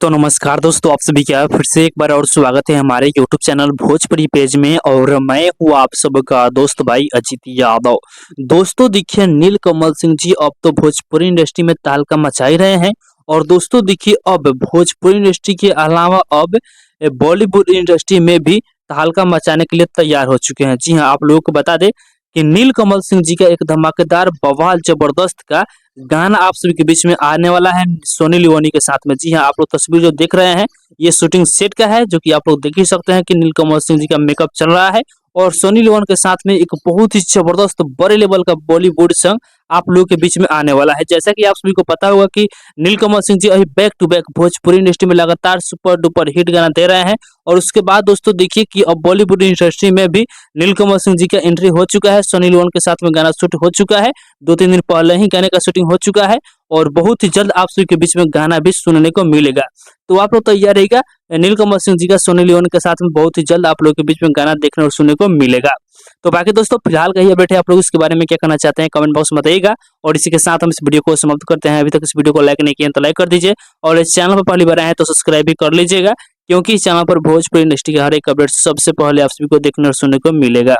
तो नमस्कार दोस्तों, आप सभी का फिर से एक बार और स्वागत है हमारे यूट्यूब चैनल भोजपुरी पेज में। और मैं हूँ आप सबका दोस्त भाई अजीत यादव। दोस्तों देखिए, नीलकमल सिंह जी अब तो भोजपुरी इंडस्ट्री में तहलका मचा ही रहे हैं। और दोस्तों देखिए, अब भोजपुरी इंडस्ट्री के अलावा अब बॉलीवुड इंडस्ट्री में भी तहलका मचाने के लिए तैयार हो चुके हैं। जी हाँ, आप लोगों को बता दें कि नीलकमल सिंह जी का एक धमाकेदार बवाल जबरदस्त का गाना आप सभी के बीच में आने वाला है सोनी लियोनी के साथ में। जी हाँ, आप लोग तस्वीर जो देख रहे हैं ये शूटिंग सेट का है, जो कि आप लोग देख ही सकते हैं कि नीलकमल सिंह जी का मेकअप चल रहा है। और सोनी लियोन के साथ में एक बहुत ही जबरदस्त बड़े लेवल का बॉलीवुड सॉन्ग आप लोगों के बीच में आने वाला है। जैसा कि आप सभी को पता होगा कि नीलकमल सिंह जी अभी back to back Bhojpuri industry में लगातार सुपर डुपर हिट गाना दे रहे हैं। और उसके बाद दोस्तों देखिए कि अब बॉलीवुड इंडस्ट्री में भी नीलकमल सिंह जी का एंट्री हो चुका है। सोनी लियोन के साथ में गाना शूट हो चुका है, 2-3 दिन पहले ही गाने का शूटिंग हो चुका है। और बहुत ही जल्द आप सभी के बीच में गाना भी सुनने को मिलेगा। तो आप लोग तैयार रहेगा, नीलकमल सिंह जी का सोनी लियोन के साथ में बहुत ही जल्द आप लोगों के बीच में गाना देखने और सुनने को मिलेगा। तो बाकी दोस्तों फिलहाल कहिए बैठे आप लोग इसके बारे में क्या कहना चाहते हैं, कमेंट बॉक्स में बताइएगा। और इसी के साथ हम इस वीडियो को समाप्त करते हैं। अभी तक इस वीडियो को लाइक नहीं किया तो लाइक कर दीजिए, और इस चैनल पर पहली बार आए हैं तो सब्सक्राइब भी कर लीजिएगा, क्योंकि इस चैनल पर भोजपुरी इंडस्ट्री के हर एक अपडेट सबसे पहले आप सभी को देखने और सुनने को मिलेगा।